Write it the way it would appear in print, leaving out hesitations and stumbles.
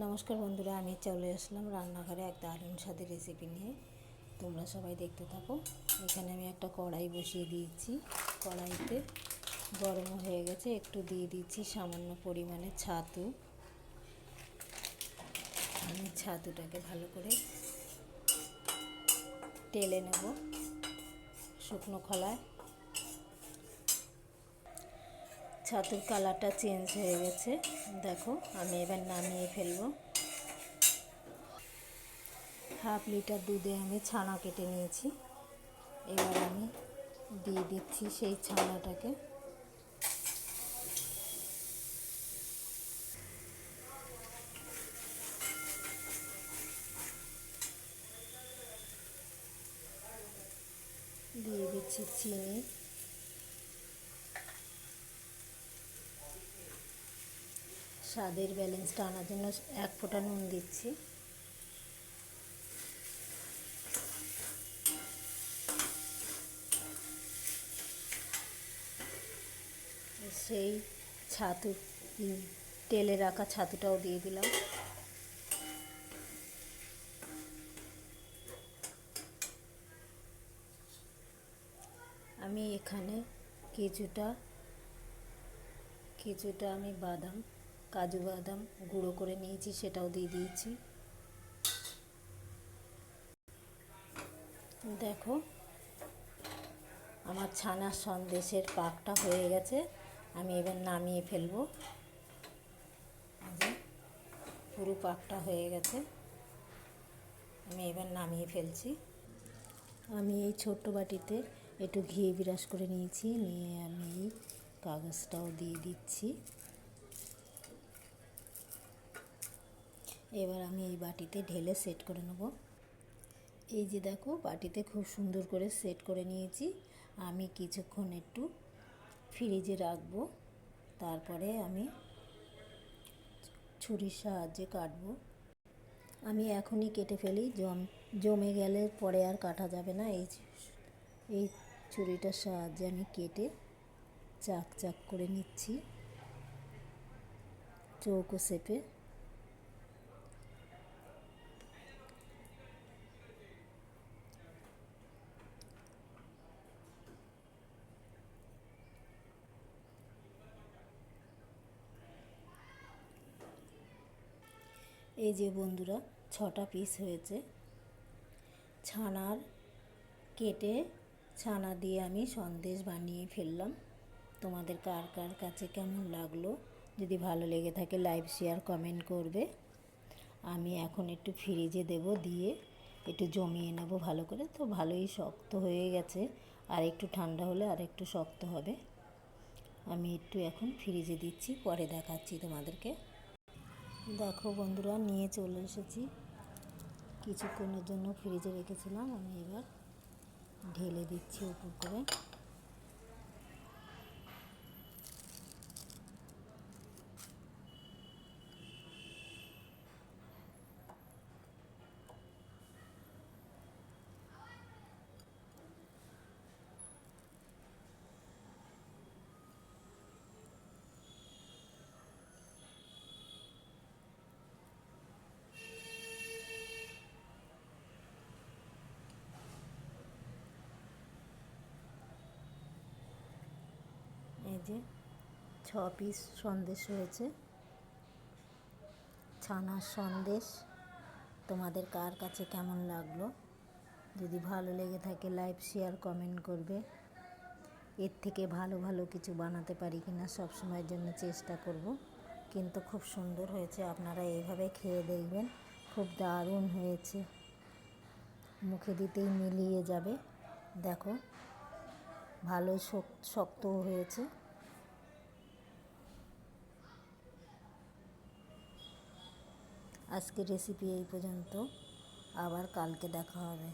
নমস্কার বন্ধুরা, আমি চলে আসলাম রান্নাঘরে এক দারুণ স্বাদের রেসিপি নিয়ে। তোমরা সবাই দেখতে থাকো। এখানে আমি একটা কড়াই বসিয়ে দিয়েছি। কড়াইতে গরম হয়ে গেছে, একটু দিয়ে দিচ্ছি সামান্য পরিমাণে ছাতু। আমি ছাতুটাকে ভালো করে টেলে নেব শুকনো খোলায়। ছাতুর কালারটা চেঞ্জ হয়ে গেছে, দেখো। আমি এবার নামিয়ে ফেলবো। হাফ লিটার দুধে আমি ছানা কেটে নিয়েছি। এবার আমি দিয়ে দিচ্ছি সেই ছানাটাকে। দিয়ে দিচ্ছি চিনি, স্বাদের ব্যালেন্সটা আনার জন্য এক ফোঁটা নুন দিচ্ছি। সেই ছাতু তেলে রাখা ছাতুটাও দিয়ে দিলাম। আমি এখানে কিছুটা আমি কাজু বাদাম গুঁড়ো করে নিয়েছি, সেটাও দিয়ে দিয়েছি। দেখো, আমার ছানার সন্দেশের পাকটা হয়ে গেছে। আমি এবার নামিয়ে ফেলবো। পুরো পাকটা হয়ে গেছে, আমি এবার নামিয়ে ফেলছি। আমি এই ছোট্ট বাটিতে একটু ঘি বিরাস করে নিয়েছি, নিয়ে আমি এই কাগজটাও দিয়ে দিচ্ছি। এবার আমি এই বাটিতে ঢেলে সেট করে নেব। এই যে দেখো, বাটিতে খুব সুন্দর করে সেট করে নিয়েছি। আমি কিছুক্ষণ একটু ফ্রিজে রাখবো, তারপরে আমি ছুরির সাহায্যে কাটবো। আমি এখনই কেটে ফেলি, জমে গেলে পরে আর কাটা যাবে না। এই ছুরিটার সাহায্যে আমি কেটে চাক চাক করে নিচ্ছি চৌকো শেপে। এই যে বন্ধুরা, 6টা পিস হয়েছে। ছানা দিয়ে আমি সন্দেশ বানিয়ে ফেললাম। তোমাদের কার কার কাছে কেমন লাগলো? যদি ভালো লেগে থাকে লাইক শেয়ার কমেন্ট করবে। আমি এখন একটু ফ্রিজে দেব, দিয়ে একটু জমিয়ে নেব ভালো করে। তো ভালোই শক্ত হয়ে গেছে, আর একটু ঠান্ডা হলে আর একটু শক্ত হবে। আমি একটু এখন ফ্রিজে দিচ্ছি, পরে দেখাচ্ছি তোমাদেরকে। দেখো বন্ধুরা, নিয়ে চলে এসেছি। কিছুক্ষণের জন্য ফ্রিজে রেখেছিলাম, আমি এবার ঢেলে দিচ্ছি উপর করে। এই যে 6 পিস সন্দেশ হয়েছে, ছানার সন্দেশ। তোমাদের কার কাছে কেমন লাগলো? যদি ভালো লেগে থাকে লাইক শেয়ার কমেন্ট করবে। এর থেকে ভালো ভালো কিছু বানাতে পারি কিনা সব সময়ের জন্য চেষ্টা করব। কিন্তু খুব সুন্দর হয়েছে, আপনারা এইভাবে খেয়ে দেখবেন। খুব দারুণ হয়েছে, মুখে দিতেই মিলিয়ে যাবে। দেখো, ভালো শক্তও হয়েছে। আজকের রেসিপি এই পর্যন্ত, আবার কালকে দেখা হবে।